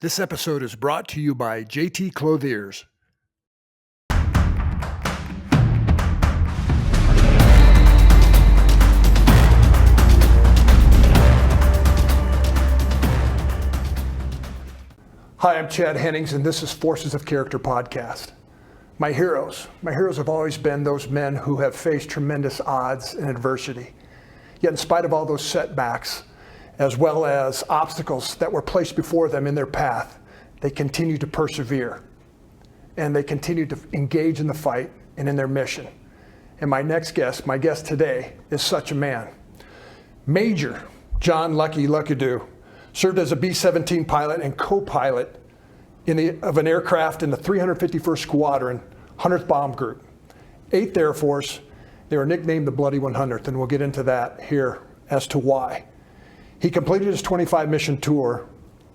This episode is brought to you by JT Clothiers. Hi, I'm Chad Hennings, and this is Forces of Character podcast. My heroes have always been those men who have faced tremendous odds and adversity. Yet in spite of all those setbacks, as well as obstacles that were placed before them in their path, they continue to persevere. And they continue to engage in the fight and in their mission. And my guest today, is such a man. Major John Luckadoo served as a B-17 pilot and co-pilot of an aircraft in the 351st Squadron, 100th Bomb Group. 8th Air Force, they were nicknamed the Bloody 100th, and we'll get into that here as to why. He completed his 25 mission tour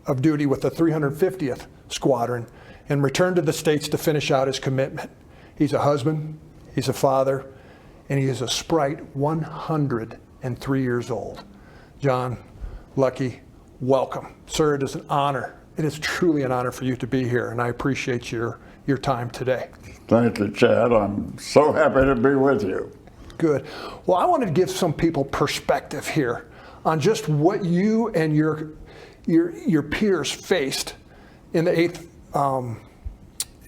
of duty with the 350th Squadron and returned to the States to finish out his commitment. He's a husband, he's a father, and he is a sprite 103 years old. John, Lucky, welcome. Sir, it is an honor. It is truly an honor for you to be here, and I appreciate your time today. Thank you, Chad. I'm so happy to be with you. Good. Well, I want to give some people perspective here on just what you and your peers faced in the in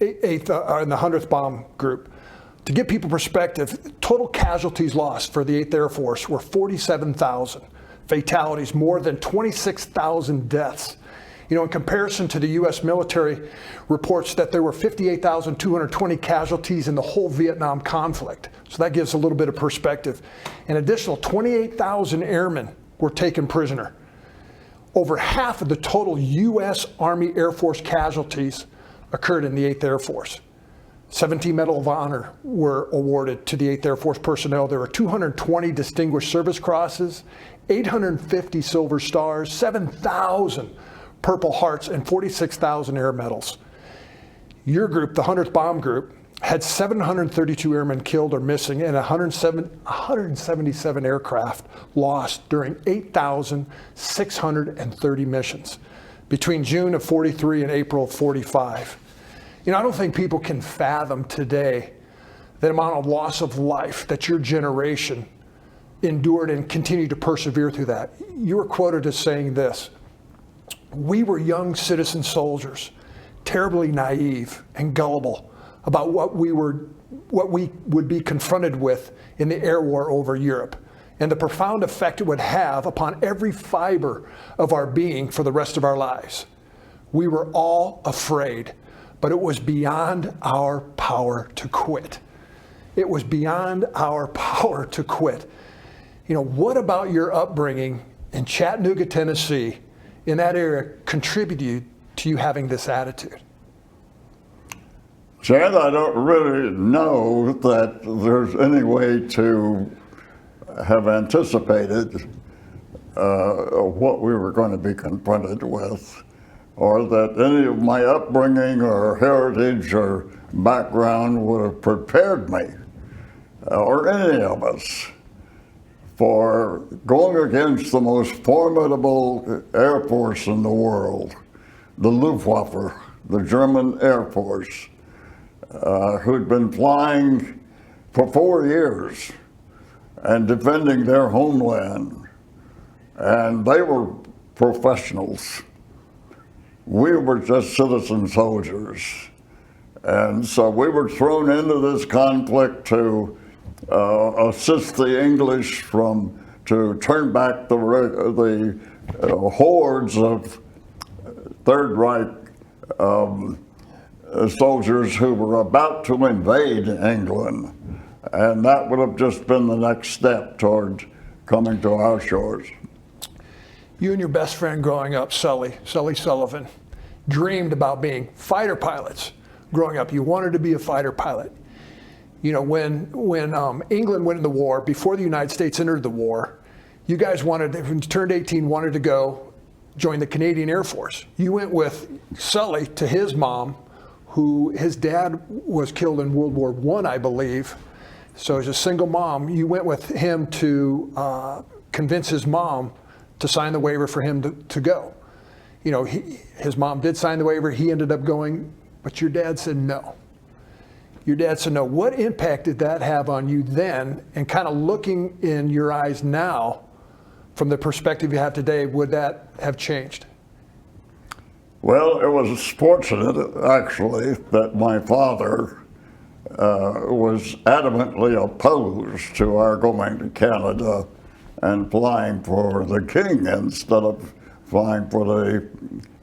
the 100th Bomb Group. To give people perspective, total casualties lost for the 8th Air Force were 47,000. Fatalities, more than 26,000 deaths. You know, in comparison to the U.S. military reports that there were 58,220 casualties in the whole Vietnam conflict. So that gives a little bit of perspective. An additional 28,000 airmen were taken prisoner. Over half of the total U.S. Army Air Force casualties occurred in the 8th Air Force. 17 Medal of Honor were awarded to the 8th Air Force personnel. There were 220 Distinguished Service Crosses, 850 Silver Stars, 7,000 Purple Hearts, and 46,000 Air Medals. Your group, the 100th Bomb Group, had 732 airmen killed or missing and 177 aircraft lost during 8,630 missions between June of 43 and April of 45. You know, I don't think people can fathom today the amount of loss of life that your generation endured and continued to persevere through that. You were quoted as saying this: "We were young citizen soldiers, terribly naive and gullible about what we would be confronted with in the air war over Europe, and the profound effect it would have upon every fiber of our being for the rest of our lives. We were all afraid, but it was beyond our power to quit." It was beyond our power to quit. You know, what about your upbringing in Chattanooga, Tennessee, in that area, contributed to you having this attitude? Chad, I don't really know that there's any way to have anticipated what we were going to be confronted with, or that any of my upbringing or heritage or background would have prepared me, or any of us, for going against the most formidable Air Force in the world, the Luftwaffe, the German Air Force, who'd been flying for 4 years and defending their homeland. And they were professionals. We were just citizen soldiers. And so we were thrown into this conflict to assist the English to turn back the hordes of Third Reich soldiers who were about to invade England. And that would have just been the next step toward coming to our shores. You and your best friend growing up, Sully Sullivan, dreamed about being fighter pilots. Growing up, you wanted to be a fighter pilot. You know, when England went in the war, before the United States entered the war, you guys wanted, when you turned 18, wanted to go join the Canadian Air Force. You went with Sully to his mom, who his dad was killed in World War I, I believe. So as a single mom, you went with him to convince his mom to sign the waiver for him to go. his mom did sign the waiver, he ended up going, but your dad said no. Your dad said no. What impact did that have on you then? And kind of looking in your eyes now, from the perspective you have today, would that have changed? Well, it was fortunate, actually, that my father was adamantly opposed to our going to Canada and flying for the king instead of flying for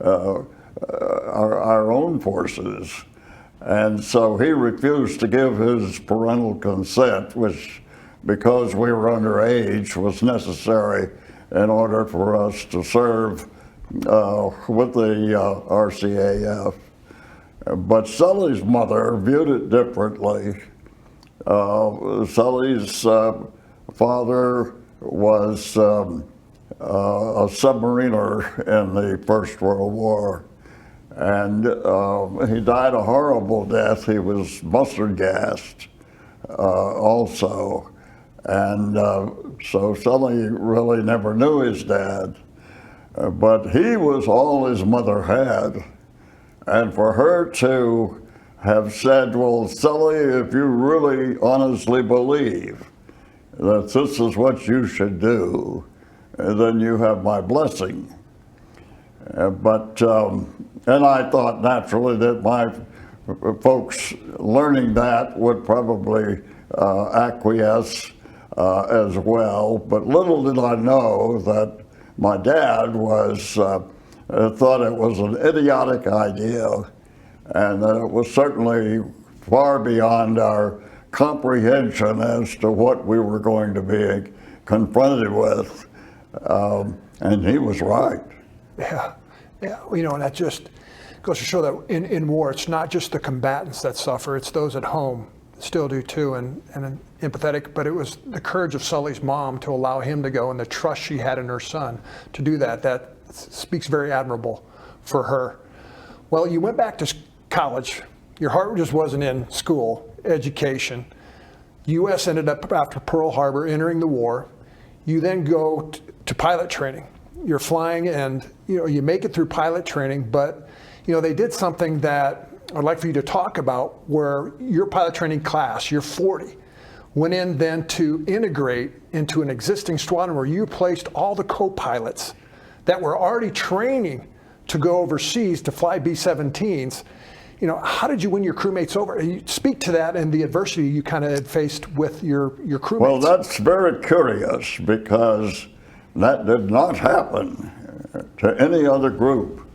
our own forces. And so he refused to give his parental consent, which, because we were underage, was necessary in order for us to serve with the RCAF. But Sully's mother viewed it differently. Sully's father was a submariner in the First World War. And he died a horrible death. He was mustard gassed also. And so Sully really never knew his dad. But he was all his mother had. And for her to have said, well, Sully, if you really honestly believe that this is what you should do, then you have my blessing. And I thought naturally that my folks learning that would probably acquiesce as well. But little did I know that my dad thought it was an idiotic idea, and that it was certainly far beyond our comprehension as to what we were going to be confronted with. And he was right. Yeah, and that just goes to show that in war, it's not just the combatants that suffer, it's those at home that still do too, and empathetic, but it was the courage of Sully's mom to allow him to go and the trust she had in her son to do that. That speaks very admirable for her. Well, you went back to college. Your heart just wasn't in school, education. U.S. ended up, after Pearl Harbor, entering the war. You then go to pilot training. You're flying and you make it through pilot training, but they did something that I'd like for you to talk about, where your pilot training class, your 40, went in then to integrate into an existing squadron where you placed all the co-pilots that were already training to go overseas to fly B-17s. How did you win your crewmates over? You speak to that and the adversity you kind of had faced with your crewmates. Well, that's very curious, because that did not happen to any other group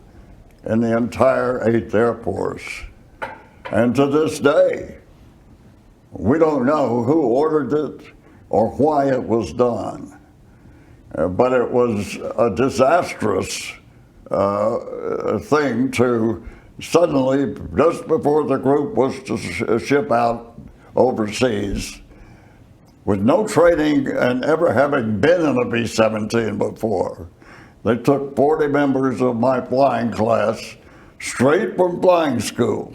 in the entire 8th Air Force. And to this day, we don't know who ordered it or why it was done. But it was a disastrous thing to suddenly, just before the group was to ship out overseas, with no training and ever having been in a B-17 before, they took 40 members of my flying class straight from flying school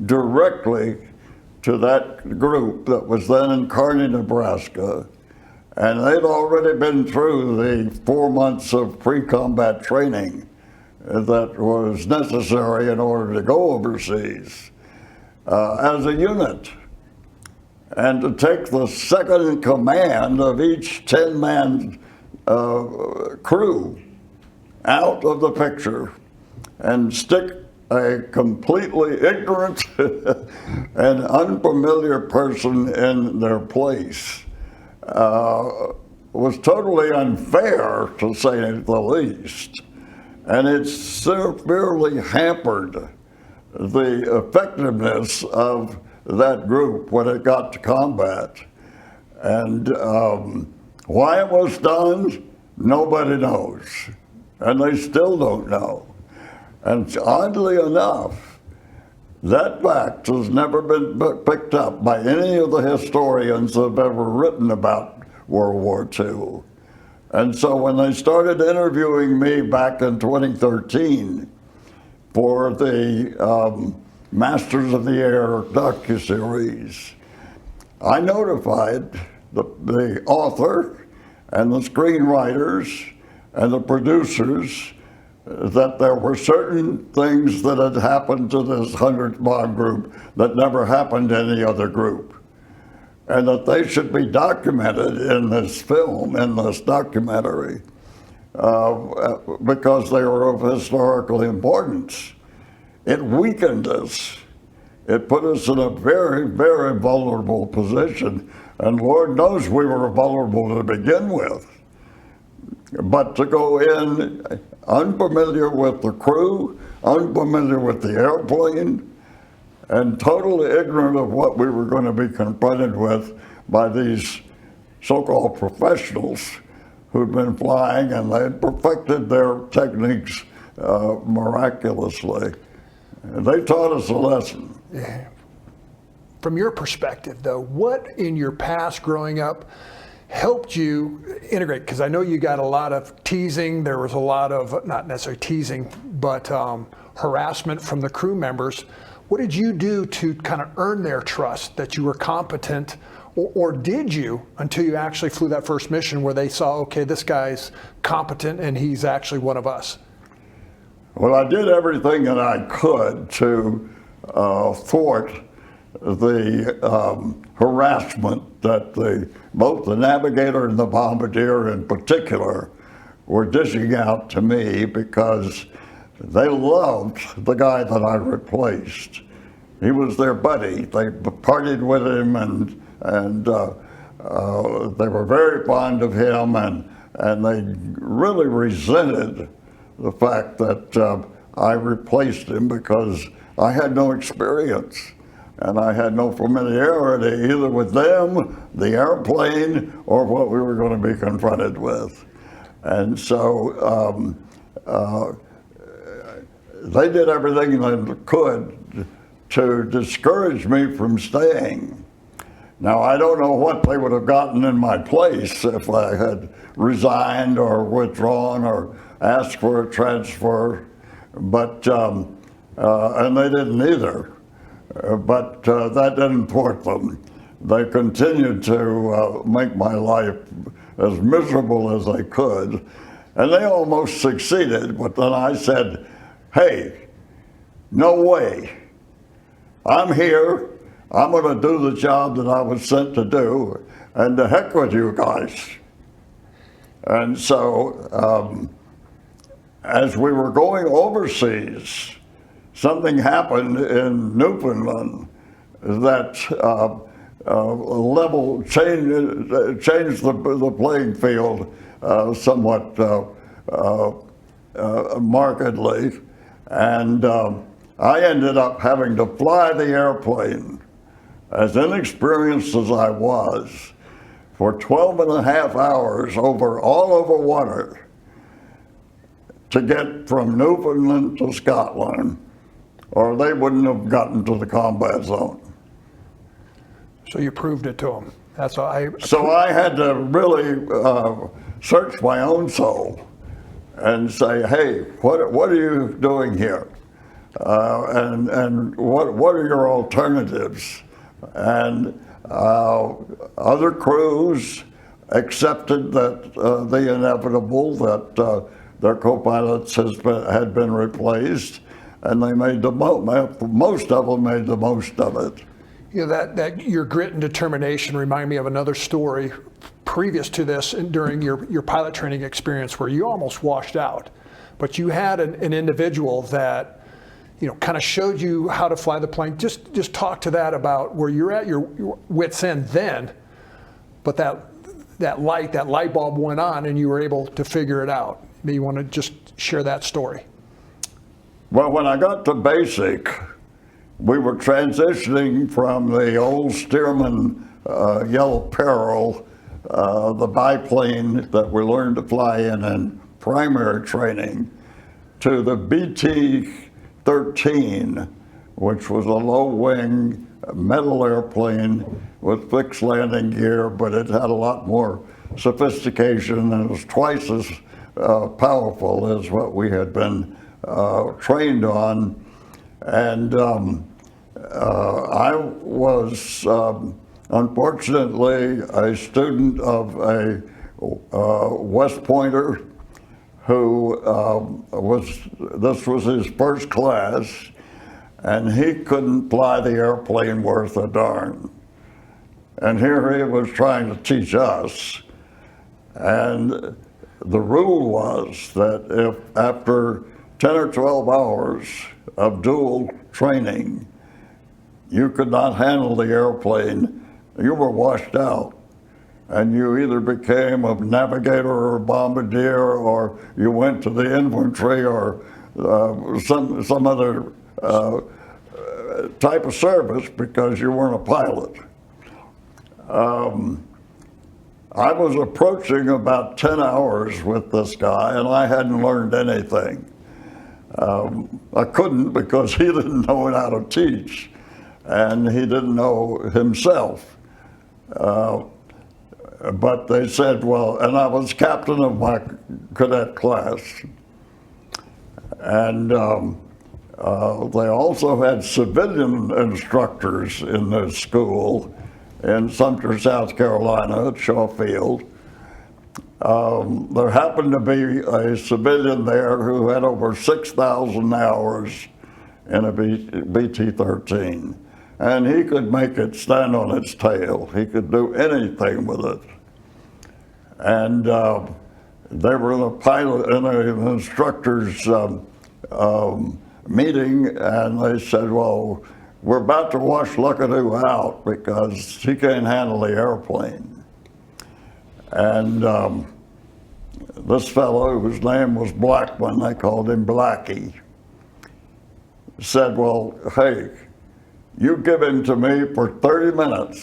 directly to that group that was then in Kearney, Nebraska. And they'd already been through the 4 months of pre-combat training that was necessary in order to go overseas as a unit. And to take the second in command of each 10-man crew out of the picture and stick a completely ignorant and unfamiliar person in their place was totally unfair, to say the least. And it severely hampered the effectiveness of that group when it got to combat. And why it was done, nobody knows. And they still don't know. And oddly enough, that fact has never been picked up by any of the historians that have ever written about World War II. And so when they started interviewing me back in 2013 for the Masters of the Air docuseries, I notified the author and the screenwriters and the producers that there were certain things that had happened to this 100th bomb group that never happened to any other group, and that they should be documented in this film, in this documentary, because they were of historical importance. It weakened us. It put us in a very, very vulnerable position, and Lord knows we were vulnerable to begin with. But to go in unfamiliar with the crew, unfamiliar with the airplane, and totally ignorant of what we were going to be confronted with by these so-called professionals who'd been flying, and they had perfected their techniques miraculously. And they taught us a lesson. Yeah. From your perspective, though, what in your past growing up helped you integrate? Because I know you got a lot of teasing. There was a lot of, not necessarily teasing, but harassment from the crew members. What did you do to kind of earn their trust that you were competent, or did you until you actually flew that first mission where they saw, okay, this guy's competent and he's actually one of us? Well, I did everything that I could to thwart the harassment that both the navigator and the bombardier in particular were dishing out to me, because they loved the guy that I replaced. He was their buddy. They partied with him, and they were very fond of him, and they really resented the fact that I replaced him, because I had no experience and I had no familiarity either with them, the airplane, or what we were going to be confronted with. And so they did everything they could to discourage me from staying. Now, I don't know what they would have gotten in my place if I had resigned or withdrawn or asked for a transfer, but and they didn't either. But that didn't thwart them. They continued to make my life as miserable as they could, and they almost succeeded. But then I said, hey, no way. I'm here. I'm going to do the job that I was sent to do, and to heck with you guys. And so as we were going overseas, something happened in Newfoundland that changed the playing field somewhat markedly, and I ended up having to fly the airplane, as inexperienced as I was, for 12 and a half hours all over water to get from Newfoundland to Scotland, or they wouldn't have gotten to the combat zone. So you proved it to them. That's all. So I had to really search my own soul and say, hey, what are you doing here? And what are your alternatives? And other crews accepted that the inevitable, that their co-pilots had been replaced, and they made most of them made the most of it. You know, that your grit and determination remind me of another story previous to this, and during your pilot training experience, where you almost washed out, but you had an individual that, you know, kind of showed you how to fly the plane. Just talk to that about where you're at your wit's end then, but that light bulb went on and you were able to figure it out. Maybe you want to just share that story. Well, when I got to basic, we were transitioning from the old Stearman Yellow Peril, the biplane that we learned to fly in primary training, to the BT-13, which was a low-wing metal airplane with fixed landing gear, but it had a lot more sophistication and it was twice as powerful as what we had been trained on. And I was unfortunately a student of a West Pointer who this was his first class, and he couldn't fly the airplane worth a darn. And here he was trying to teach us. And the rule was that if after 10 or 12 hours of dual training, you could not handle the airplane, you were washed out. And you either became a navigator or a bombardier, or you went to the infantry or some other type of service because you weren't a pilot. I was approaching about 10 hours with this guy, and I hadn't learned anything. I couldn't because he didn't know how to teach, and he didn't know himself. But they said, well, and I was captain of my cadet class. And they also had civilian instructors in the school in Sumter, South Carolina at Shaw Field. There happened to be a civilian there who had over 6,000 hours in a BT-13. And he could make it stand on its tail. He could do anything with it. And they were in a pilot, in an instructor's meeting, and they said, well, we're about to wash Luckadoo out because he can't handle the airplane. And this fellow, whose name was Blackman, they called him Blackie, said, well, hey, you give him to me for 30 minutes,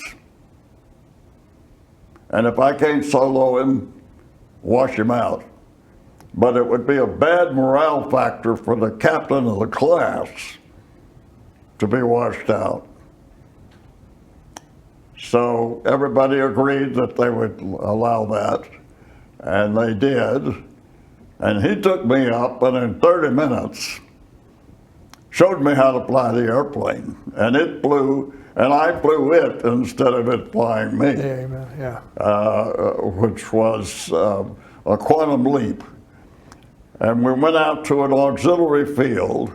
and if I can't solo him, wash him out. But it would be a bad morale factor for the captain of the class to be washed out. So everybody agreed that they would allow that, and they did. And he took me up, and in 30 minutes, showed me how to fly the airplane. And it flew, and I flew it instead of it flying me. Amen. Yeah. Which was a quantum leap. And we went out to an auxiliary field,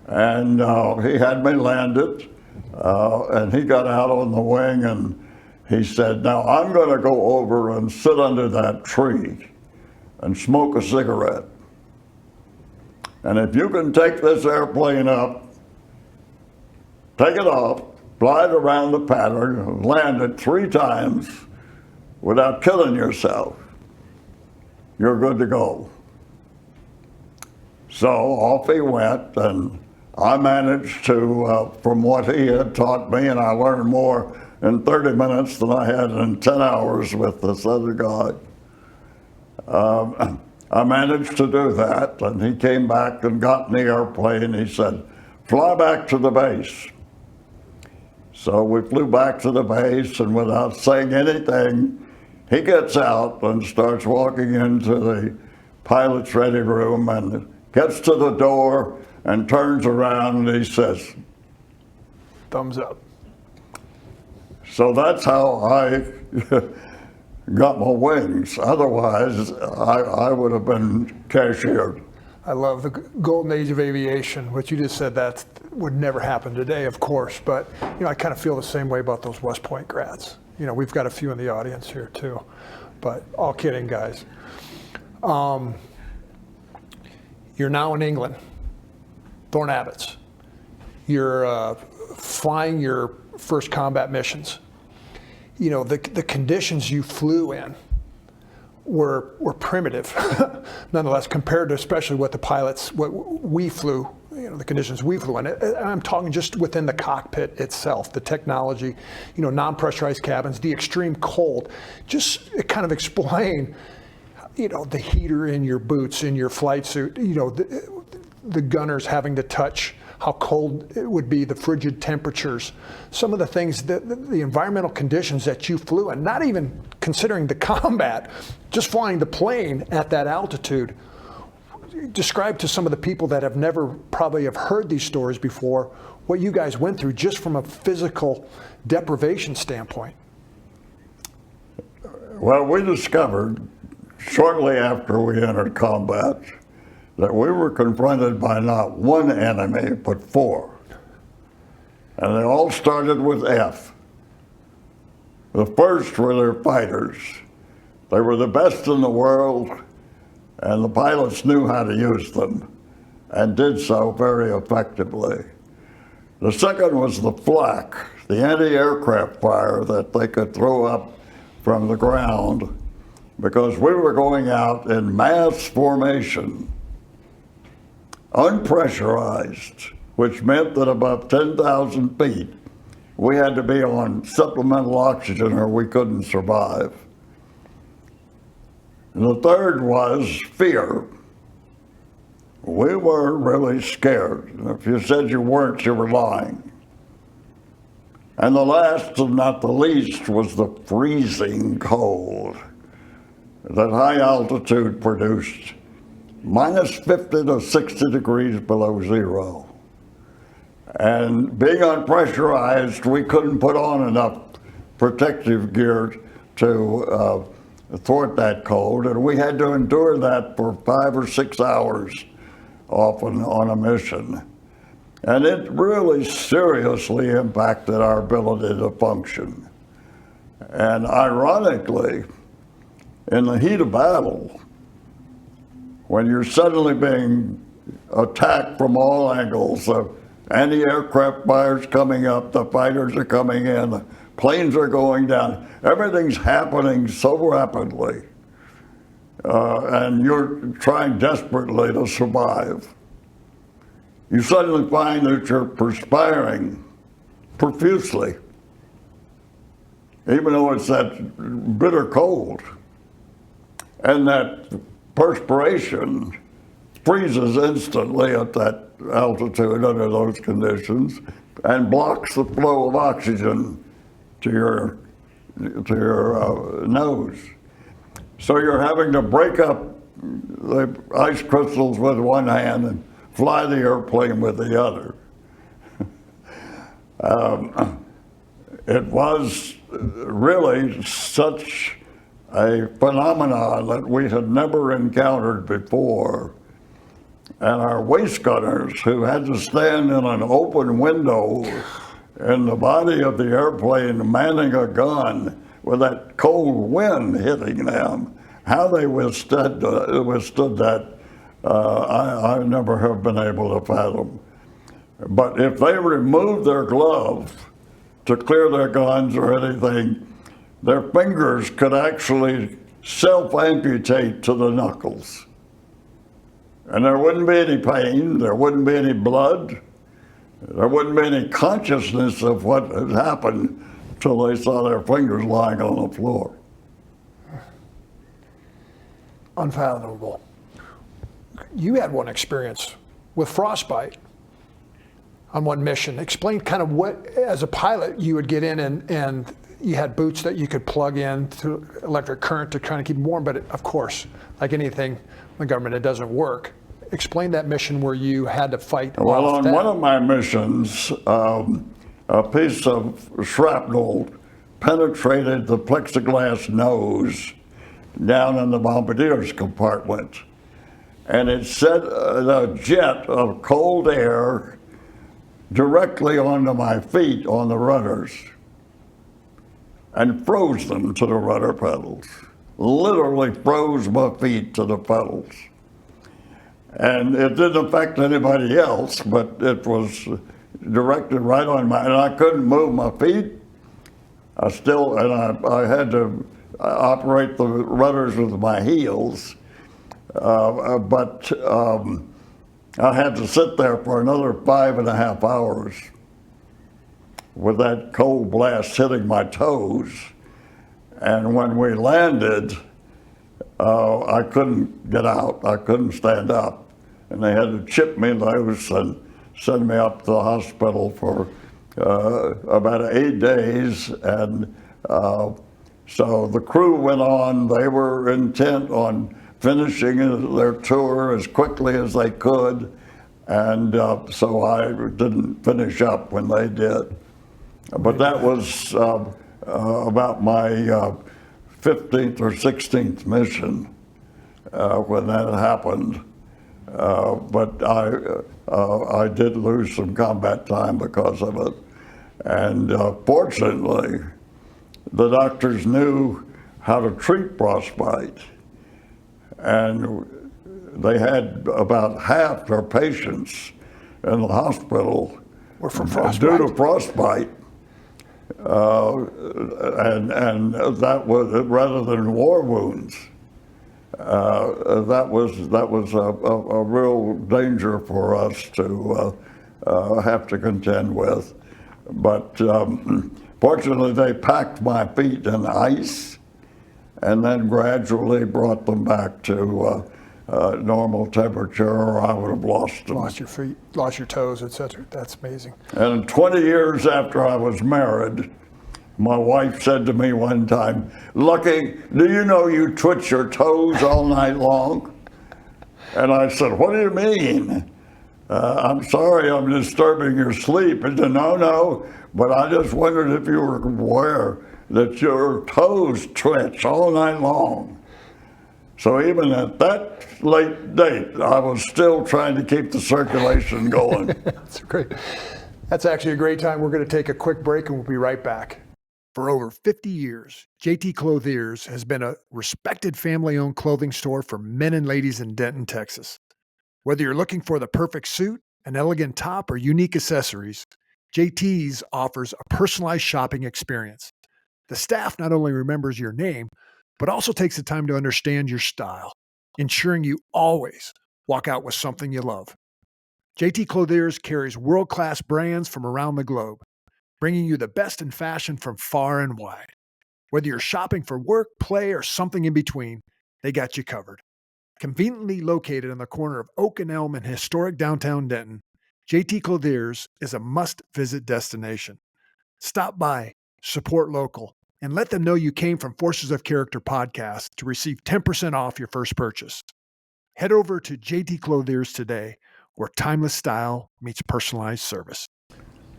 and he had me land it, and he got out on the wing, and he said, now I'm going to go over and sit under that tree and smoke a cigarette. And if you can take this airplane up, take it off, fly it around the pattern, and land it 3 times without killing yourself, you're good to go. So off he went, and I managed to, from what he had taught me, and I learned more in 30 minutes than I had in 10 hours with this other guy. I managed to do that, and he came back and got in the airplane. He said, fly back to the base. So we flew back to the base, and without saying anything, he gets out and starts walking into the pilot's ready room and gets to the door and turns around and he says, Thumbs up. So that's how I got my wings. Otherwise, I would have been cashiered. I love the golden age of aviation. What you just said, that would never happen today, of course, but I kind of feel the same way about those West Point grads. We've got a few in the audience here too, but all kidding, guys. You're now in England, Thorn Abbotts. You're flying your first combat missions. The conditions you flew in were primitive, nonetheless, compared to especially what we flew, the conditions we flew in. I'm talking just within the cockpit itself, the technology, non-pressurized cabins, the extreme cold. Just kind of explain, the heater in your boots, in your flight suit, the gunners having to touch how cold it would be, the frigid temperatures, some of the things, the environmental conditions that you flew in, not even considering the combat, just flying the plane at that altitude. Describe to some of the people that have never probably have heard these stories before, what you guys went through just from a physical deprivation standpoint. Well, we discovered shortly after we entered combat, that we were confronted by not one enemy, but four. And they all started with F. The first were their fighters. They were the best in the world, and the pilots knew how to use them, and did so very effectively. The second was the flak, the anti-aircraft fire that they could throw up from the ground, because we were going out in mass formation, unpressurized, which meant that above 10,000 feet, we had to be on supplemental oxygen or we couldn't survive. And the third was fear. We were really scared. If you said you weren't, you were lying. And the last and not the least was the freezing cold that high altitude produced, minus 50 to 60 degrees below zero. And being unpressurized, we couldn't put on enough protective gear to thwart that cold, and we had to endure that for 5 or 6 hours, often on a mission. And it really seriously impacted our ability to function. And ironically, in the heat of battle, when you're suddenly being attacked from all angles, anti-aircraft fires coming up, the fighters are coming in, the planes are going down, everything's happening so rapidly, and you're trying desperately to survive. You suddenly find that you're perspiring profusely, even though it's that bitter cold. And that perspiration freezes instantly at that altitude under those conditions and blocks the flow of oxygen to your nose. So you're having to break up the ice crystals with one hand and fly the airplane with the other. It was really such a phenomenon that we had never encountered before. And our waist gunners, who had to stand in an open window in the body of the airplane manning a gun with that cold wind hitting them, how they withstood that, I never have been able to fathom. But if they removed their gloves to clear their guns or anything, their fingers could actually self-amputate to the knuckles. And there wouldn't be any pain, there wouldn't be any blood, there wouldn't be any consciousness of what had happened till they saw their fingers lying on the floor. Unfathomable. You had one experience with frostbite on one mission. Explain kind of what, as a pilot, you would get in and you had boots that you could plug in to electric current to kind of keep warm, but of course, like anything in the government, it doesn't work. Explain that mission where you had to fight. Well, on one of my missions, a piece of shrapnel penetrated the plexiglass nose down in the bombardier's compartment, and it set a jet of cold air directly onto my feet on the rudders and froze them to the rudder pedals. Literally froze my feet to the pedals. And it didn't affect anybody else, but it was directed right on and I couldn't move my feet. I had to operate the rudders with my heels, but I had to sit there for another 5.5 hours with that cold blast hitting my toes. And when we landed, I couldn't get out. I couldn't stand up. And they had to chip me loose and send me up to the hospital for about 8 days. And so the crew went on. They were intent on finishing their tour as quickly as they could. And so I didn't finish up when they did. But that was about my 15th or 16th mission. when that happened. But I did lose some combat time because of it. And fortunately, the doctors knew how to treat frostbite. And they had about half their patients in the hospital Were from frostbite. due to frostbite. And that was, rather than war wounds, that was a real danger for us to have to contend with. But fortunately, they packed my feet in ice and then gradually brought them back to normal temperature, or I would have lost them. Lost your feet, lost your toes, etc. That's amazing. And 20 years after I was married, my wife said to me one time, "Lucky, do you know you twitch your toes all night long?" And I said, "What do you mean?" "I'm sorry I'm disturbing your sleep." And said, No, but I just wondered if you were aware that your toes twitch all night long." So even at that late date, I was still trying to keep the circulation going. That's great. That's actually a great time. We're going to take a quick break and we'll be right back. For over 50 years, JT Clothiers has been a respected family-owned clothing store for men and ladies in Denton, Texas. Whether you're looking for the perfect suit, an elegant top, or unique accessories, JT's offers a personalized shopping experience. The staff not only remembers your name, but also takes the time to understand your style, ensuring you always walk out with something you love. JT Clothiers carries world-class brands from around the globe, bringing you the best in fashion from far and wide. Whether you're shopping for work, play, or something in between, they got you covered. Conveniently located on the corner of Oak and Elm in historic downtown Denton, JT Clothiers is a must-visit destination. Stop by, support local, and let them know you came from Forces of Character podcast to receive 10% off your first purchase. Head over to JT Clothiers today, where timeless style meets personalized service.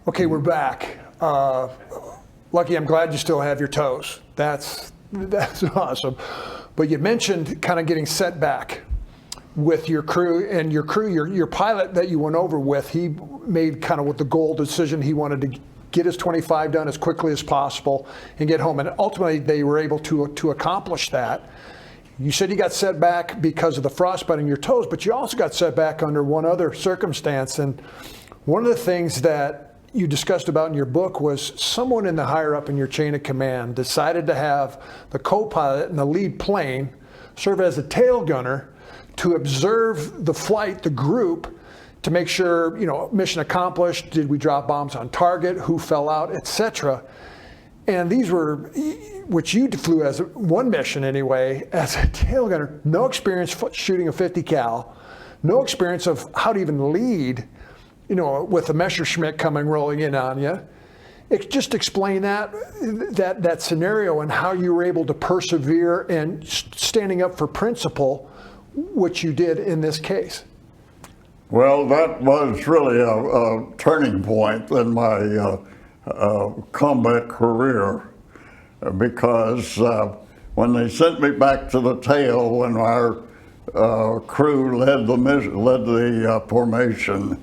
Okay, we're back. Lucky, I'm glad you still have your toes. That's awesome. But you mentioned kind of getting set back with your crew, and your pilot that you went over with, he made kind of with the goal decision. He wanted to get his 25 done as quickly as possible and get home. And ultimately, they were able to accomplish that. You said you got set back because of the frostbite in your toes, but you also got set back under one other circumstance. And one of the things that you discussed about in your book was someone in the higher up in your chain of command decided to have the co-pilot and the lead plane serve as a tail gunner to observe the flight, the group, to make sure, mission accomplished, did we drop bombs on target, who fell out, etc. And these were, which you flew as one mission anyway, as a tail gunner, no experience shooting a 50 cal, no experience of how to even lead, with the Messerschmitt coming rolling in on you. Just explain that scenario and how you were able to persevere and standing up for principle, which you did in this case. Well, that was really a turning point in my combat career, because when they sent me back to the tail, when our crew led the formation,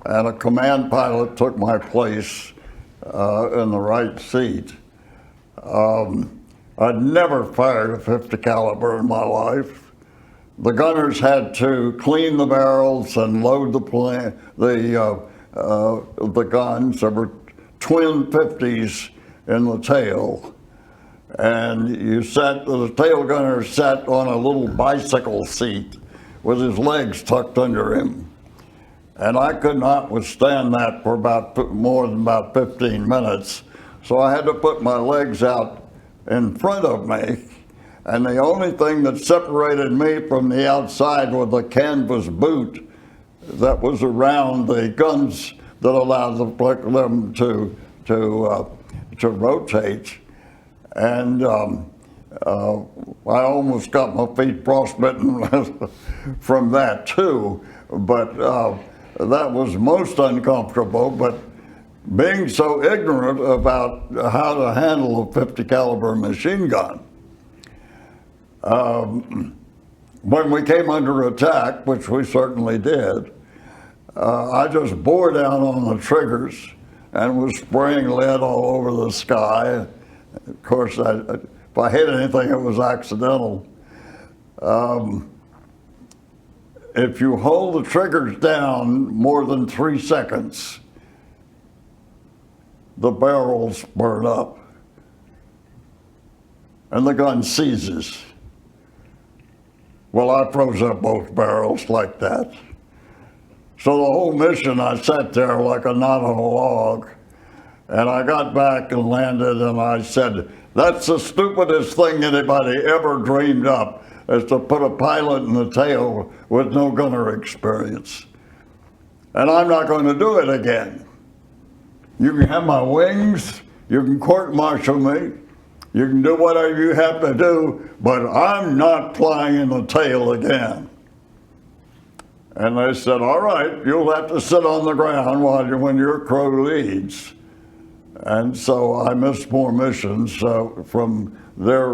and a command pilot took my place in the right seat. I'd never fired a 50 caliber in my life. The gunners had to clean the barrels and load the guns. There were twin 50s in the tail, and the tail gunner sat on a little bicycle seat with his legs tucked under him. And I could not withstand that for more than about 15 minutes. So I had to put my legs out in front of me. And the only thing that separated me from the outside was a canvas boot that was around the guns that allowed them to rotate. And I almost got my feet frostbitten from that too. But that was most uncomfortable. But being so ignorant about how to handle a 50 caliber machine gun, when we came under attack, which we certainly did, I just bore down on the triggers and was spraying lead all over the sky. Of course, if I hit anything, it was accidental. If you hold the triggers down more than 3 seconds, the barrels burn up and the gun seizes. Well, I froze up both barrels like that. So the whole mission, I sat there like a knot on a log. And I got back and landed, and I said, that's the stupidest thing anybody ever dreamed up, is to put a pilot in the tail with no gunner experience. And I'm not going to do it again. You can have my wings, you can court-martial me, you can do whatever you have to do, but I'm not flying in the tail again. And they said, all right, you'll have to sit on the ground when your crew leads. And so I missed more missions from their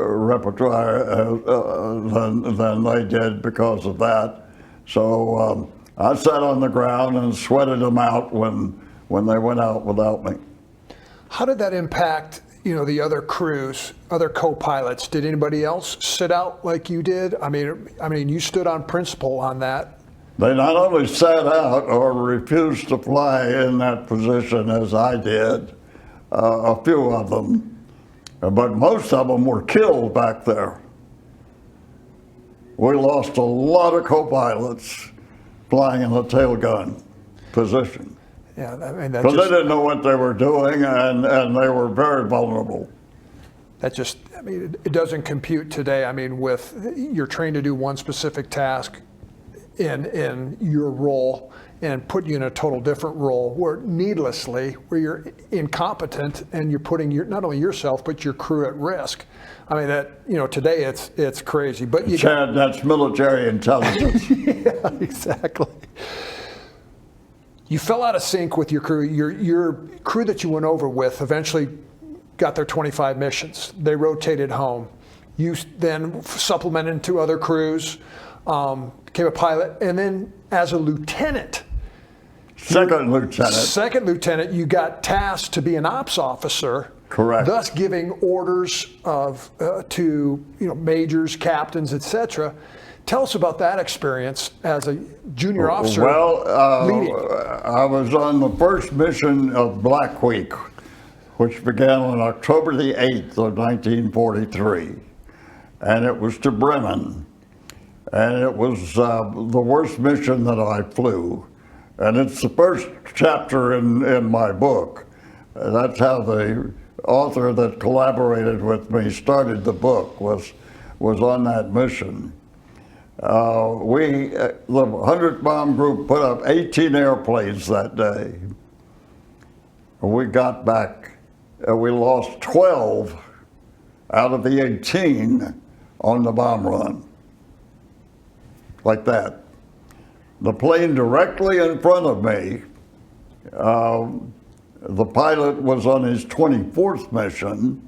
repertoire than they did because of that. So I sat on the ground and sweated them out when they went out without me. How did that impact, the other crews, other co-pilots? Did anybody else sit out like you did? I mean, you stood on principle on that. They not only sat out or refused to fly in that position as I did, a few of them, but most of them were killed back there. We lost a lot of co-pilots flying in the tail gun position. Yeah, I mean, because they didn't know what they were doing, and they were very vulnerable. It doesn't compute today. I mean, you're trained to do one specific task in your role and put you in a total different role where you're incompetent and you're putting not only yourself but your crew at risk. I mean, today it's crazy. But Chad, that's military intelligence. Yeah, exactly. You fell out of sync with your crew. Your crew that you went over with eventually got their 25 missions. They rotated home. You then supplemented into other crews, became a pilot, and then as a lieutenant. Second lieutenant, you got tasked to be an ops officer. Correct. Thus giving orders to majors, captains, etc. Tell us about that experience as a junior officer. Well, I was on the first mission of Black Week, which began on October the 8th of 1943. And it was to Bremen. And it was the worst mission that I flew. And it's the first chapter in my book. That's how the author that collaborated with me started the book, was on that mission. The 100th Bomb Group put up 18 airplanes that day. We got back, we lost 12 out of the 18 on the bomb run. Like that. The plane directly in front of me, the pilot was on his 24th mission,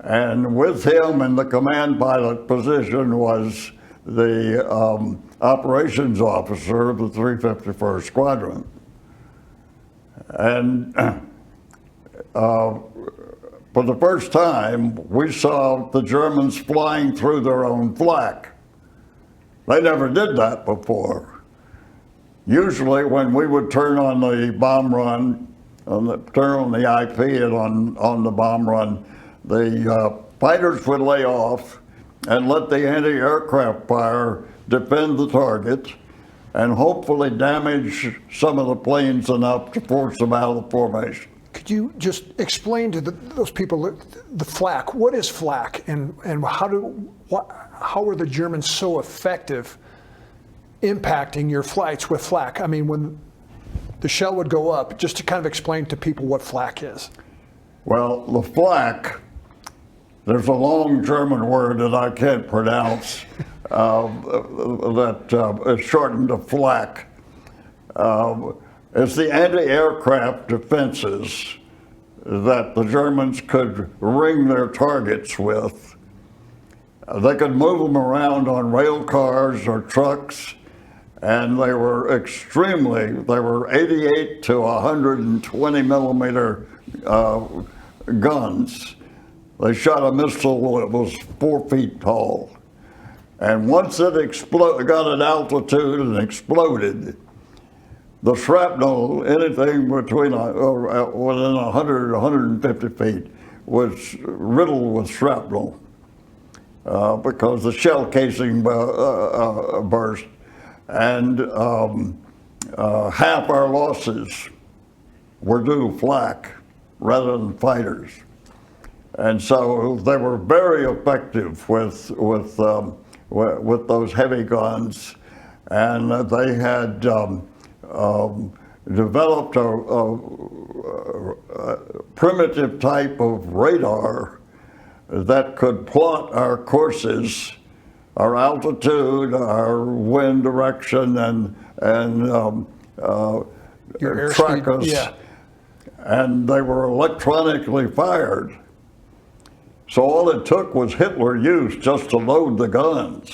and with him in the command pilot position was the operations officer of the 351st Squadron. And for the first time, we saw the Germans flying through their own flak. They never did that before. Usually when we would turn on the bomb run, turn on the IP and on the bomb run, the fighters would lay off and let the anti-aircraft fire defend the target and hopefully damage some of the planes enough to force them out of the formation. Could you just explain to those people the flak? What is flak, and how are the Germans so effective impacting your flights with flak? I mean, when the shell would go up, just to kind of explain to people what flak is. Well, the flak, there's a long German word that I can't pronounce that is shortened to flak. It's the anti-aircraft defenses that the Germans could ring their targets with They could move them around on rail cars or trucks, and they were 88 to 120 millimeter guns. They shot a missile that was 4 feet tall. And once it got at altitude and exploded, the shrapnel, anything between within 100 and 150 feet, was riddled with shrapnel because the shell casing burst. And half our losses were due to flak rather than fighters. And so they were very effective with those heavy guns, and they had developed a primitive type of radar that could plot our courses, our altitude, our wind direction, and Your track airspeed, us. yeah. And they were electronically fired. So all it took was Hitler used just to load the guns.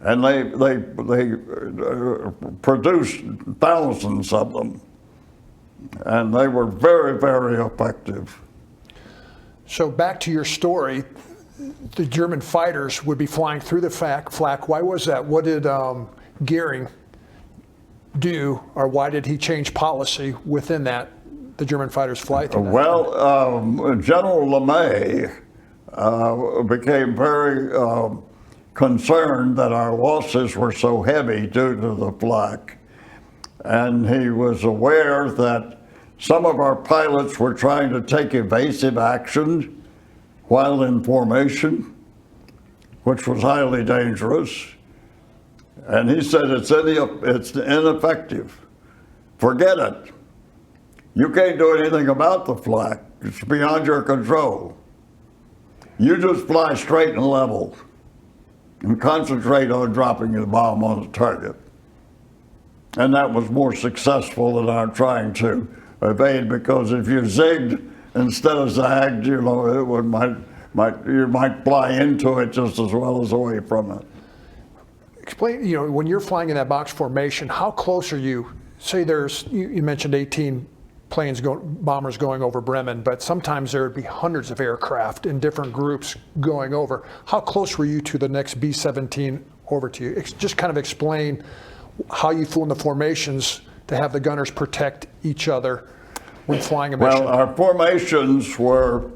And they produced thousands of them. And they were very, very effective. So back to your story, the German fighters would be flying through the flak. Why was that? What did Goering do, or why did he change policy within that? The German fighters fly through that? Well, General LeMay became very concerned that our losses were so heavy due to the flak. And he was aware that some of our pilots were trying to take evasive action while in formation, which was highly dangerous. And he said, it's ineffective. Forget it. You can't do anything about the flak. It's beyond your control. You just fly straight and level and concentrate on dropping the bomb on the target. And that was more successful than our trying to evade, because if you zigged instead of zagged, you know, you might fly into it just as well as away from it. Explain, you know, when you're flying in that box formation, how close are you? Say there's, you mentioned 18 bombers going over Bremen, but sometimes there would be hundreds of aircraft in different groups going over. How close were you to the next B-17 over to you? Just kind of explain how you flew in the formations to have the gunners protect each other when flying a mission. Well, our formations were,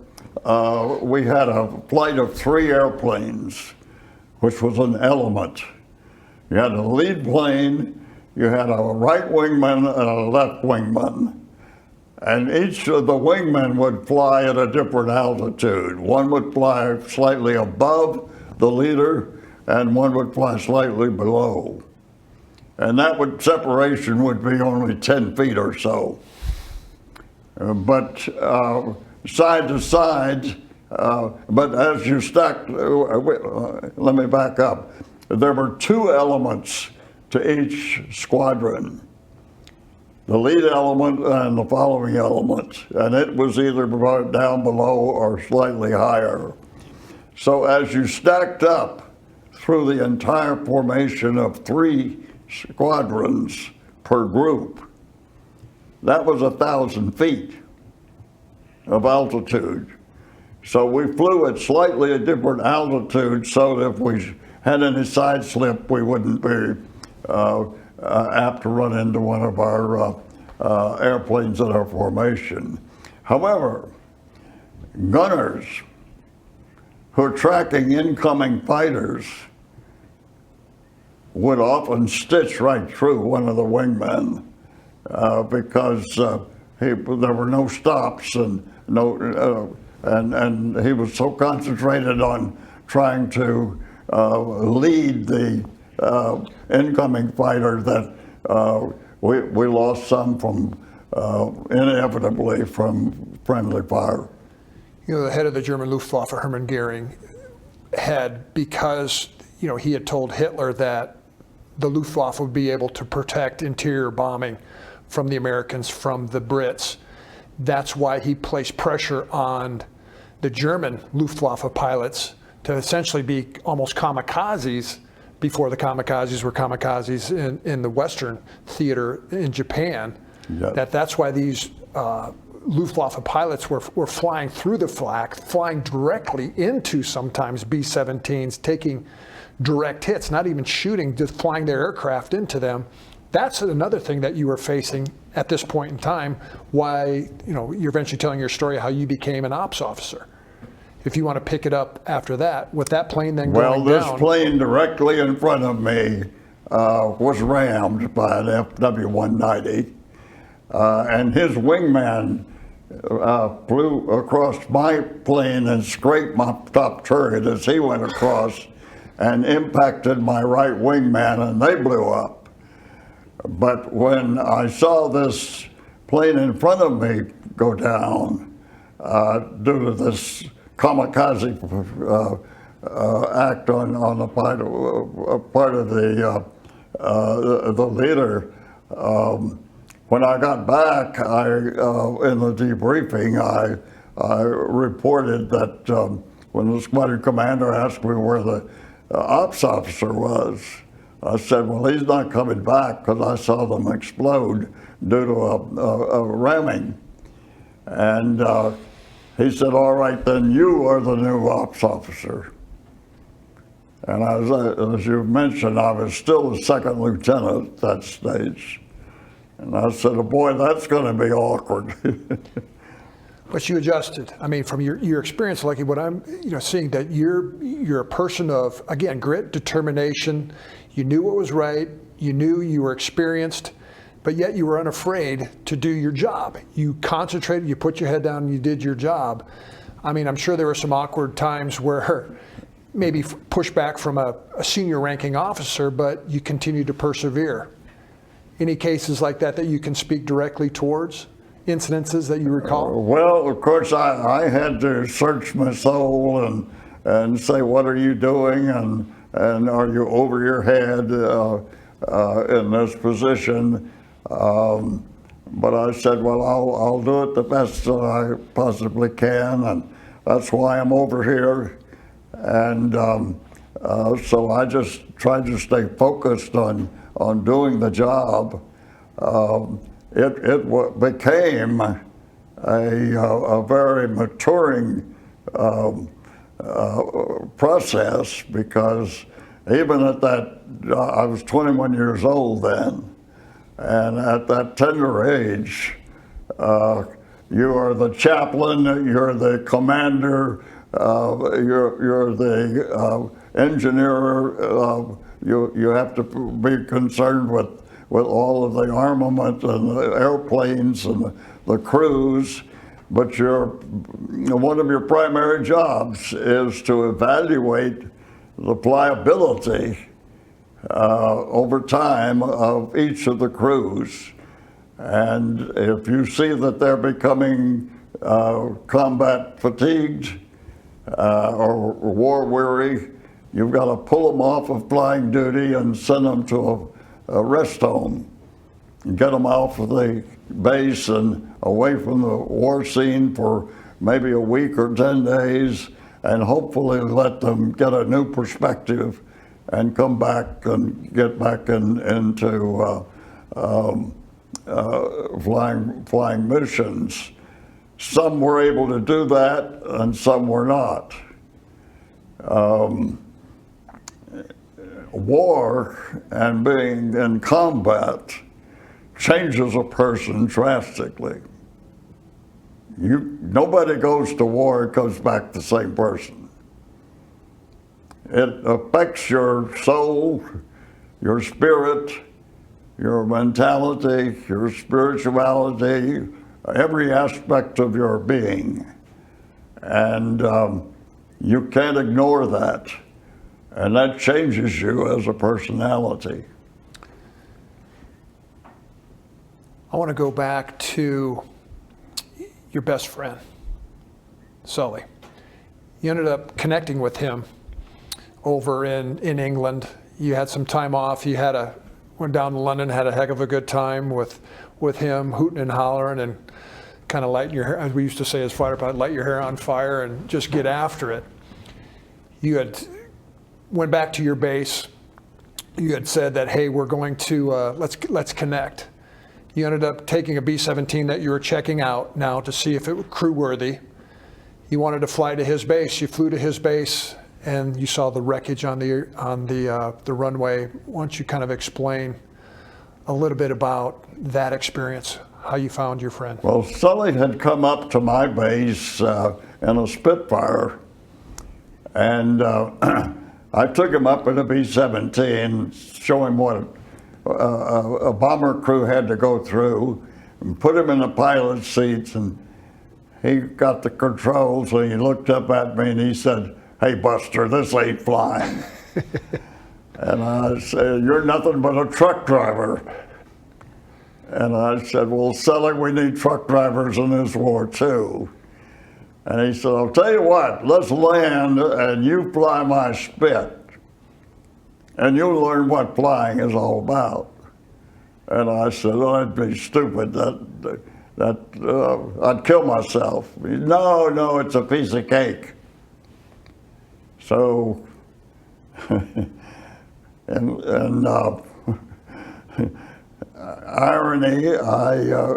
we had a flight of 3 airplanes, which was an element. You had a lead plane, you had a right wingman and a left wingman. And each of the wingmen would fly at a different altitude. One would fly slightly above the leader, and one would fly slightly below. And that separation would be only 10 feet or so. But side to side, but as you stacked, let me back up. There were 2 elements to each squadron. The lead element and the following element, and it was either down below or slightly higher. So as you stacked up through the entire formation of 3 squadrons per group, that was 1,000 feet of altitude. So we flew at slightly a different altitude so that if we had any side slip, we wouldn't be apt to run into one of our airplanes in our formation. However, gunners who are tracking incoming fighters would often stitch right through one of the wingmen because there were no stops and and he was so concentrated on trying to lead the incoming fighter that we lost some inevitably from friendly fire. You know, the head of the German Luftwaffe, Hermann Goering, had, because, you know, he had told Hitler that the Luftwaffe would be able to protect interior bombing from the Americans, from the Brits. That's why he placed pressure on the German Luftwaffe pilots to essentially be almost kamikazes before the kamikazes were kamikazes in the Western theater in Japan. Yep. That's why these Luftwaffe pilots were flying through the flak, flying directly into sometimes B-17s, taking direct hits, not even shooting, just flying their aircraft into them. That's another thing that you were facing at this point in time, why you're eventually telling your story how you became an ops officer. If you want to pick it up after that, with that plane then going down. Well, this plane directly in front of me was rammed by an FW-190, and his wingman flew across my plane and scraped my top turret as he went across and impacted my right wingman, and they blew up. But when I saw this plane in front of me go down due to this kamikaze act on the part of the leader, when I got back, in the debriefing, I reported that when the squadron commander asked me where the ops officer was, I said, well, he's not coming back because I saw them explode due to a ramming. And he said, all right, then you are the new ops officer. And as you mentioned, I was still a second lieutenant at that stage. And I said, oh boy, that's going to be awkward. But you adjusted. I mean, from your experience, like what I'm seeing, that you're a person of, again, grit, determination. You knew what was right. You knew you were experienced, but yet you were unafraid to do your job. You concentrated, you put your head down, and you did your job. I mean, I'm sure there were some awkward times where maybe pushback from a senior ranking officer, but you continued to persevere. Any cases like that that you can speak directly towards? Incidences that you recall? Well, of course, I had to search my soul and say, what are you doing? And are you over your head in this position? But I said, well, I'll do it the best that I possibly can, and that's why I'm over here. And so I just tried to stay focused on doing the job. It became a very maturing process, because even at that, I was 21 years old then, and at that tender age, you are the chaplain, you're the commander, you're the engineer, you have to be concerned with all of the armament and the airplanes and the crews, but one of your primary jobs is to evaluate the pliability over time of each of the crews. And if you see that they're becoming combat fatigued or war weary, you've got to pull them off of flying duty and send them to a rest home, get them off of the base and away from the war scene for maybe a week or 10 days, and hopefully let them get a new perspective and come back and get back into flying missions. Some were able to do that, and some were not. War and being in combat changes a person drastically. Nobody goes to war and comes back the same person. It affects your soul, your spirit, your mentality, your spirituality, every aspect of your being. And you can't ignore that. And that changes you as a personality. I want to go back to your best friend, Sully. You ended up connecting with him over in England. You had some time off. You went down to London, had a heck of a good time with him, hooting and hollering and kind of lighting your hair, as we used to say as fighter pilot, light your hair on fire and just get after it. You had went back to your base. You had said that, hey, we're going to, let's connect. You ended up taking a B-17 that you were checking out now to see if it was crew worthy. You wanted to fly to his base. You flew to his base, and you saw the wreckage on the runway. Why don't you kind of explain a little bit about that experience, how you found your friend? Well, Sully had come up to my base in a Spitfire, and I took him up in a B-17, show him what a bomber crew had to go through, and put him in the pilot seats, and he got the controls, and he looked up at me and he said, "Hey, Buster, this ain't flying." And I said, "You're nothing but a truck driver." And I said, "Well, Sully, we need truck drivers in this war too." And he said, "I'll tell you what, let's land and you fly my Spit, and you'll learn what flying is all about." And I said, "Oh, that'd be stupid. I'd kill myself." No, it's a piece of cake." So, and irony,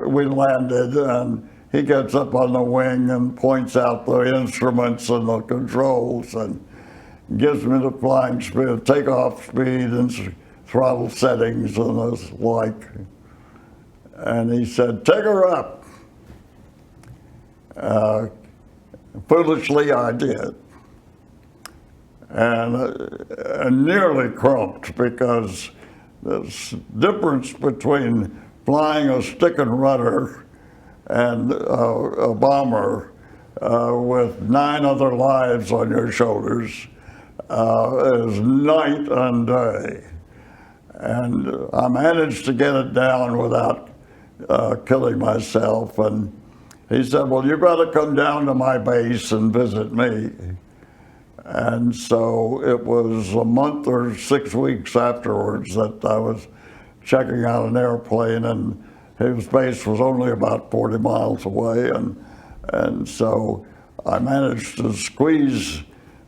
we landed, and he gets up on the wing and points out the instruments and the controls and gives me the flying speed, takeoff speed and throttle settings and the like. And he said, "Take her up." Foolishly, I did. And nearly crumped, because the difference between flying a stick and rudder and a bomber with 9 other lives on your shoulders is night and day. And I managed to get it down without killing myself. And he said, "Well, you've got to come down to my base and visit me." And so it was a month or 6 weeks afterwards that I was checking out an airplane, and his base was only about 40 miles away. And so I managed to squeeze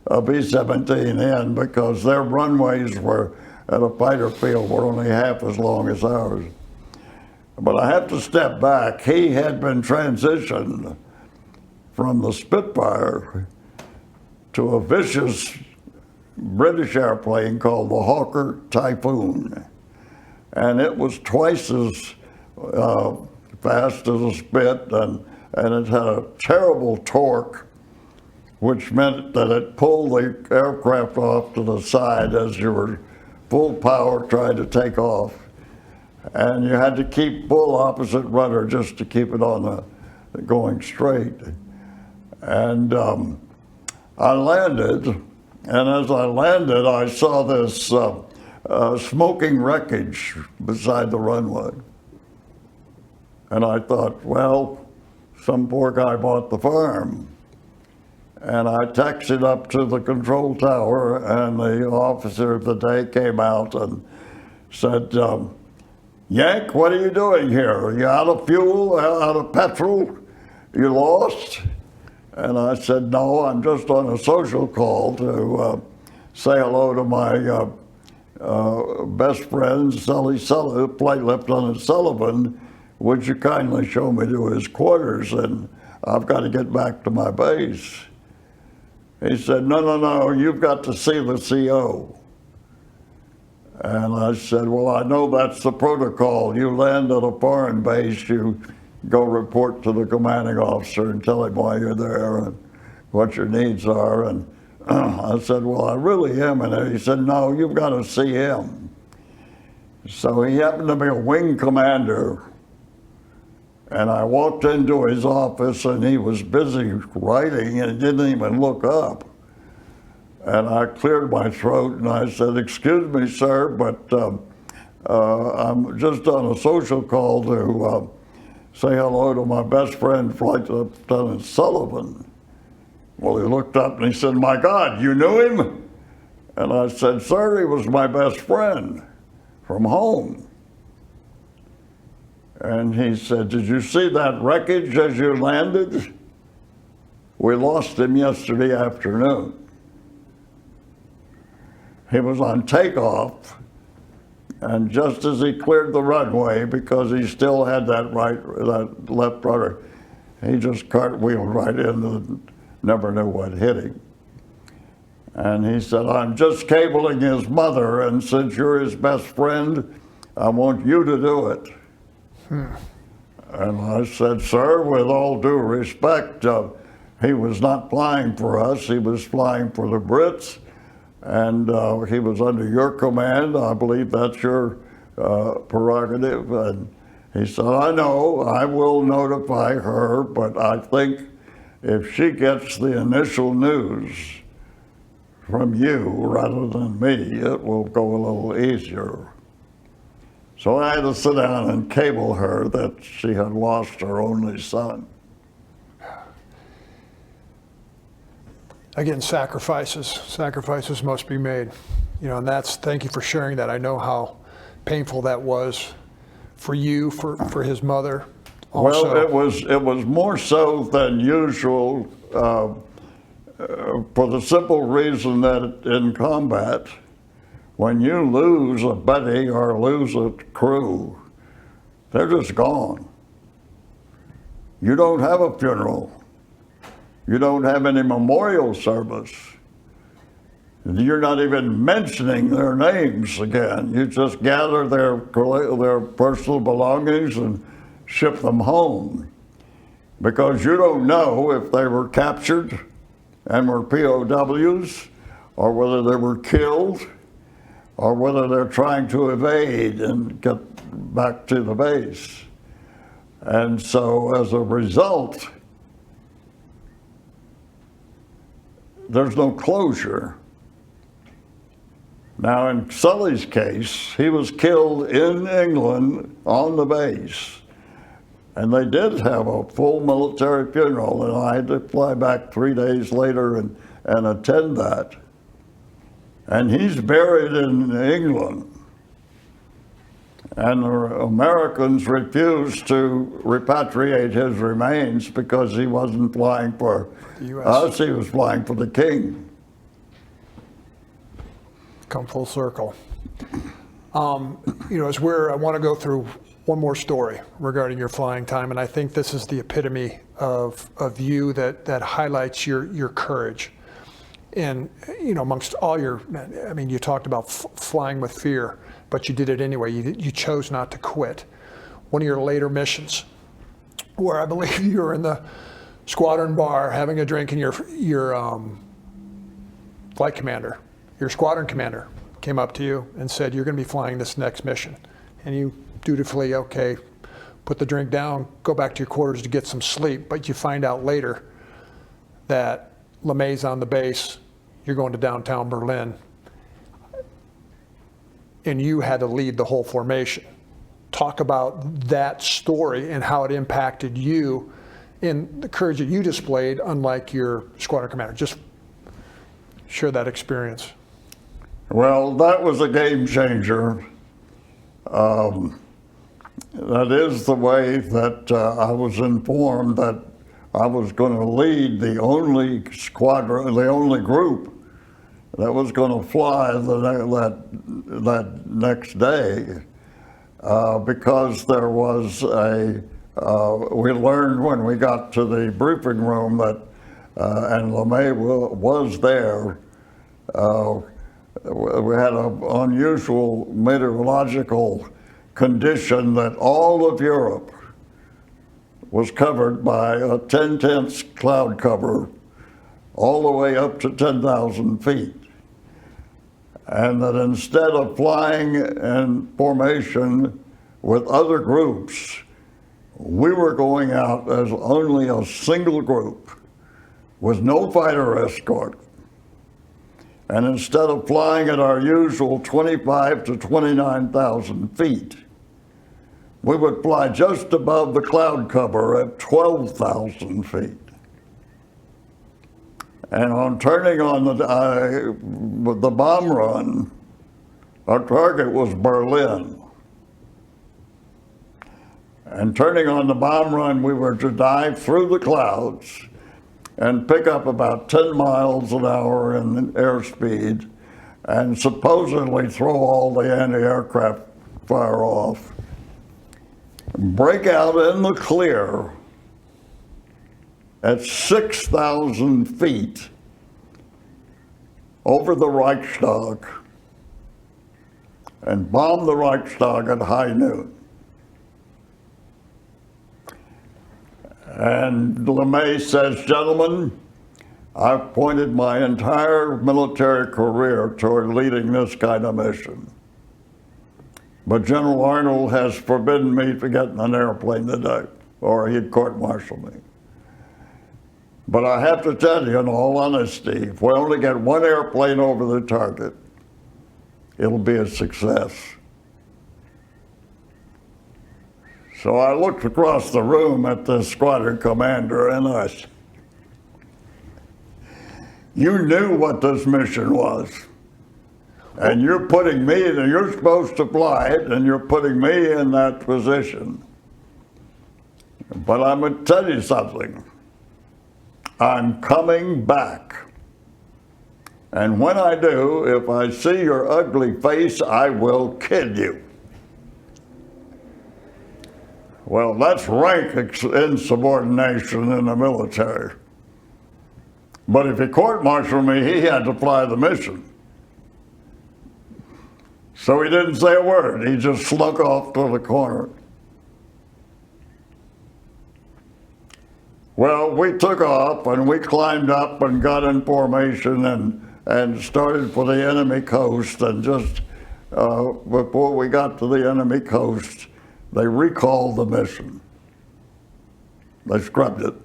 a B-17 in, because their runways were at a fighter field were only half as long as ours. But I have to step back. He had been transitioned from the Spitfire to a vicious British airplane called the Hawker Typhoon. And it was twice as fast as a Spit, and it had a terrible torque, which meant that it pulled the aircraft off to the side as you were full power trying to take off. And you had to keep full opposite rudder just to keep it on the going straight. And I landed, and as I landed, I saw this smoking wreckage beside the runway. And I thought, well, some poor guy bought the farm. And I taxied up to the control tower, and the officer of the day came out and said, "Yank, what are you doing here? Are you out of fuel, out of petrol? You lost?" And I said, "No, I'm just on a social call to say hello to my best friend, Flight Lieutenant Sullivan. Would you kindly show me to his quarters, and I've got to get back to my base." He said, No, you've got to see the CO. And I said, "Well, I know that's the protocol. You land at a foreign base, you go report to the commanding officer and tell him why you're there and what your needs are." And I said, "Well, I really am in it." He said, "No, you've got to see him." So he happened to be a wing commander. And I walked into his office, and he was busy writing and didn't even look up. And I cleared my throat and I said, "Excuse me, sir, but I'm just on a social call to say hello to my best friend, Flight Lieutenant Sullivan." Well, he looked up and he said, "My God, you knew him?" And I said, "Sir, he was my best friend from home." And he said, "Did you see that wreckage as you landed? We lost him yesterday afternoon." he was on takeoff, and just as he cleared the runway, because he still had that left rudder, he just cartwheeled right into never knew what hit him. And he said, I'm just cabling his mother, and since you're his best friend, I want you to do it. And I said, sir, with all due respect, he was not flying for us, he was flying for the Brits, and he was under your command. I believe that's your prerogative. And he said, I know, I will notify her, but I think if she gets the initial news from you rather than me, it will go a little easier. So I had to sit down and cable her that she had lost her only son. Again, sacrifices must be made. And thank you for sharing that. I know how painful that was for you, for his mother. Also. Well, it was more so than usual for the simple reason that in combat, when you lose a buddy or lose a crew, they're just gone. You don't have a funeral. You don't have any memorial service. You're not even mentioning their names again. You just gather their personal belongings and ship them home, because you don't know if they were captured and were POWs, or whether they were killed, or whether they're trying to evade and get back to the base. And so as a result, there's no closure. Now in Sully's case, he was killed in England on the base. And they did have a full military funeral, and I had to fly back 3 days later and attend that. And he's buried in England. And the Americans refused to repatriate his remains because he wasn't flying for us, he was flying for the king. Come full circle. I want to go through one more story regarding your flying time, and I think this is the epitome of you that highlights your courage. And amongst all your, you talked about flying with fear, but you did it anyway. You chose not to quit. One of your later missions, where I believe you were in the squadron bar having a drink, and your flight commander, your squadron commander, came up to you and said, "You're going to be flying this next mission," and you dutifully, okay, put the drink down, go back to your quarters to get some sleep. But you find out later that LeMay's on the base, you're going to downtown Berlin, and you had to lead the whole formation. Talk about that story and how it impacted you and the courage that you displayed, unlike your squadron commander. Just share that experience. Well, that was a game changer. That is the way that I was informed that I was going to lead the only squadron, the only group that was going to fly that next day, because there was we learned when we got to the briefing room that, and LeMay was there, we had an unusual meteorological condition that all of Europe was covered by a 10/10 cloud cover all the way up to 10,000 feet. And that instead of flying in formation with other groups, we were going out as only a single group with no fighter escort. And instead of flying at our usual 25 to 29,000 feet, we would fly just above the cloud cover at 12,000 feet. And on turning on the bomb run, our target was Berlin. And turning on the bomb run, we were to dive through the clouds and pick up about 10 miles an hour in airspeed and supposedly throw all the anti-aircraft fire off, break out in the clear at 6,000 feet over the Reichstag and bomb the Reichstag at high noon. And LeMay says, gentlemen, I've pointed my entire military career toward leading this kind of mission. But General Arnold has forbidden me to get in an airplane today, or he'd court-martial me. But I have to tell you, in all honesty, if we only get one airplane over the target, it'll be a success. So I looked across the room at the squadron commander and I said, you knew what this mission was. And you're putting me, you're supposed to fly it, and you're putting me in that position. But I'm going to tell you something. I'm coming back. And when I do, if I see your ugly face, I will kill you. Well, that's rank insubordination in the military. But if he court-martialed me, he had to fly the mission. So he didn't say a word. He just slunk off to the corner. Well, we took off and we climbed up and got in formation and started for the enemy coast. And just before we got to the enemy coast, they recalled the mission. They scrubbed it.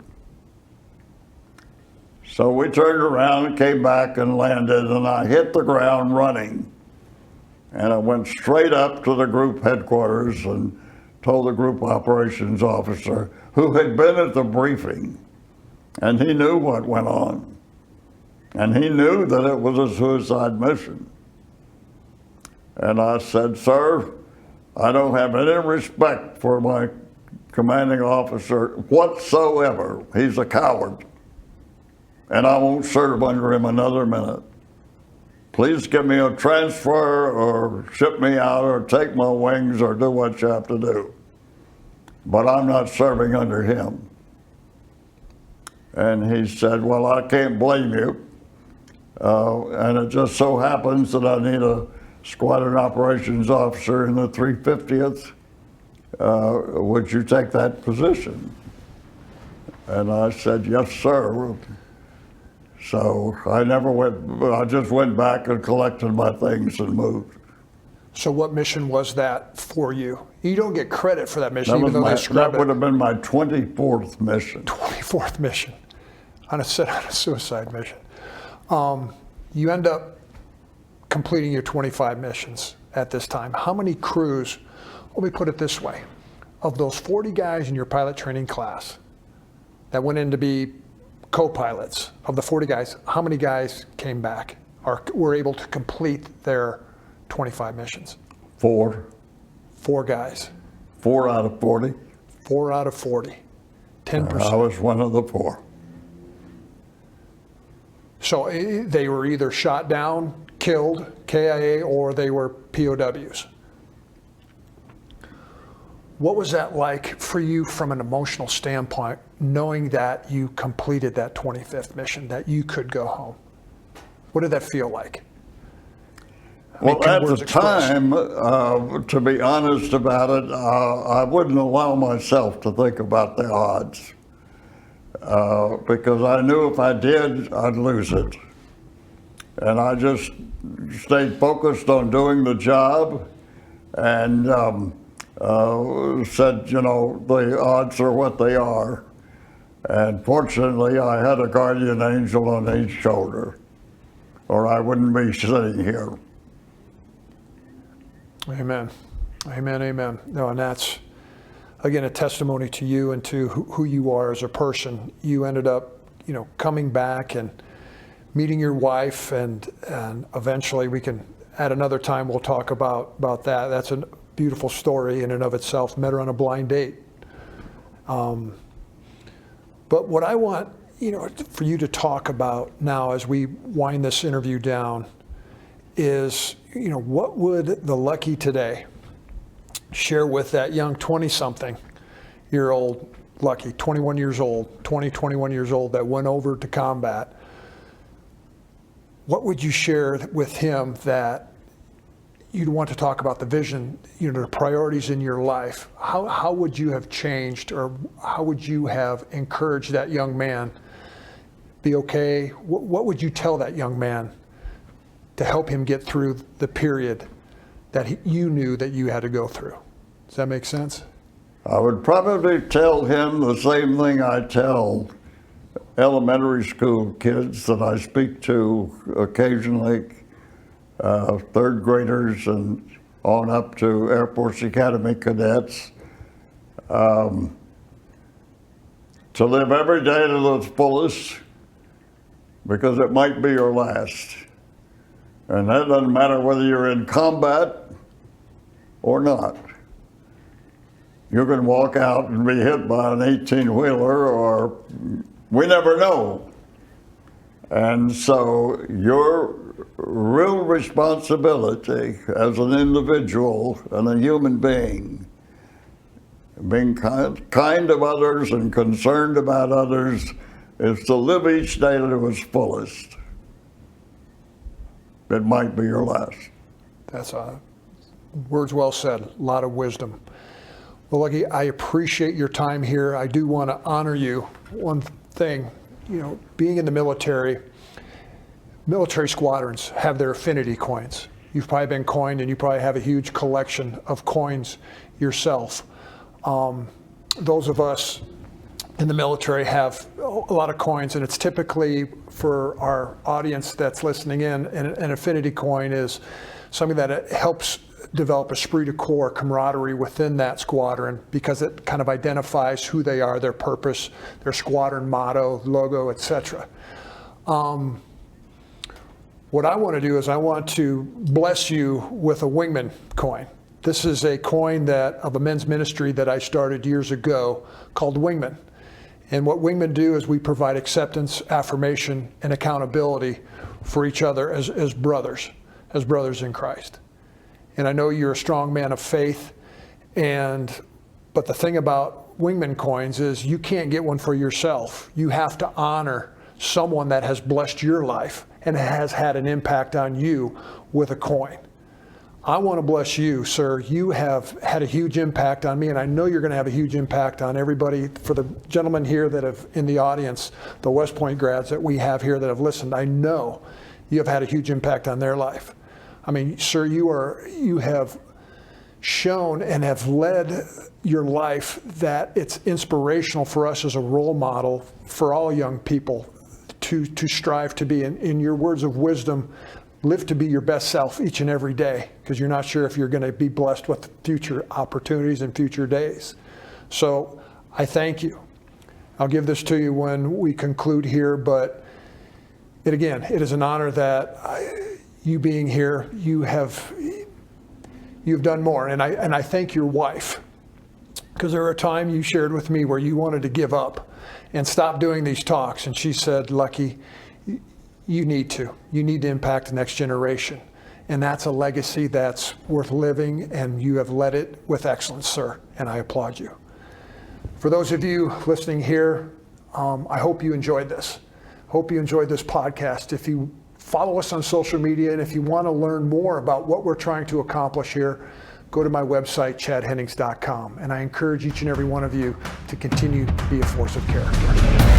So we turned around and came back and landed, and I hit the ground running. And I went straight up to the group headquarters and told the group operations officer, who had been at the briefing, and he knew what went on. And he knew that it was a suicide mission. And I said, sir, I don't have any respect for my commanding officer whatsoever. He's a coward. And I won't serve under him another minute. Please give me a transfer or ship me out or take my wings or do what you have to do. But I'm not serving under him. And he said, well, I can't blame you. And it just so happens that I need a squadron operations officer in the 350th. Would you take that position? And I said, yes, sir. So I just went back and collected my things and moved. So what mission was that for you? You don't get credit for that mission, even though they That scrubbed would it. have been my 24th mission. 24th mission on a suicide mission. You end up completing your 25 missions at this time. How many crews, let me put it this way, of those 40 guys in your pilot training class that went in to be co-pilots, of the 40 guys, how many guys came back or were able to complete their 25 missions? 4. 4 guys. 4 out of 40. 4 out of 40. 10%. I was one of the 4. So they were either shot down, killed, KIA, or they were POWs. What was that like for you from an emotional standpoint, knowing that you completed that 25th mission, that you could go home? What did that feel like? Well, at the time, to be honest about it, I wouldn't allow myself to think about the odds because I knew if I did, I'd lose it. And I just stayed focused on doing the job and said, you know, the odds are what they are. And fortunately, I had a guardian angel on each shoulder, or I wouldn't be sitting here. Amen. Amen, amen. No, and that's, again, a testimony to you and to who you are as a person. You ended up, you know, coming back and meeting your wife, and eventually we can, at another time, we'll talk about that. That's a beautiful story in and of itself. Met her on a blind date. But what I want, you know, for you to talk about now as we wind this interview down is, what would the Lucky today share with that young 20-something-year-old Lucky, 21 years old, 21 years old, that went over to combat? What would you share with him that you'd want to talk about the vision, the priorities in your life? How would you have changed, or how would you have encouraged that young man be okay? What would you tell that young man to help him get through the period that you knew that you had to go through? Does that make sense? I would probably tell him the same thing I tell elementary school kids that I speak to occasionally, third graders and on up to Air Force Academy cadets, to live every day to its fullest, because it might be your last. And that doesn't matter whether you're in combat or not. You can walk out and be hit by an 18-wheeler, or we never know. And so your real responsibility as an individual and a human being, being kind of others and concerned about others, is to live each day to its fullest. It might be your last. That's words well said, a lot of wisdom. Well, Lucky, I appreciate your time here. I do want to honor you. One thing, being in the military squadrons have their affinity coins. You've probably been coined, and you probably have a huge collection of coins yourself. Those of us in the military have a lot of coins, and it's typically, for our audience that's listening in, an affinity coin is something that helps develop esprit de corps, camaraderie within that squadron, because it kind of identifies who they are, their purpose, their squadron motto, logo, etc. What I want to do is I want to bless you with a Wingman coin. This is a coin of a men's ministry that I started years ago called Wingman. And what Wingmen do is we provide acceptance, affirmation, and accountability for each other as brothers in Christ. And I know you're a strong man of faith, but the thing about Wingman coins is you can't get one for yourself. You have to honor someone that has blessed your life and has had an impact on you with a coin. I want to bless you, sir. You have had a huge impact on me, and I know you're going to have a huge impact on everybody. For the gentlemen here that have in the audience, the West Point grads that we have here that have listened, I know you have had a huge impact on their life. I mean, sir, you have shown and have led your life that it's inspirational for us as a role model for all young people to strive to be, in your words of wisdom, live to be your best self each and every day, because you're not sure if you're going to be blessed with future opportunities and future days. So I thank you. I'll give this to you when we conclude here, but it is an honor that you being here, you've done more. And I thank your wife, because there were a time you shared with me where you wanted to give up and stop doing these talks. And she said, Lucky, you need to impact the next generation. And that's a legacy that's worth living, and you have led it with excellence, sir. And I applaud you. For those of you listening here, I hope you enjoyed this. Hope you enjoyed this podcast. If you follow us on social media, and if you want to learn more about what we're trying to accomplish here, go to my website, chadhennings.com. And I encourage each and every one of you to continue to be a force of character.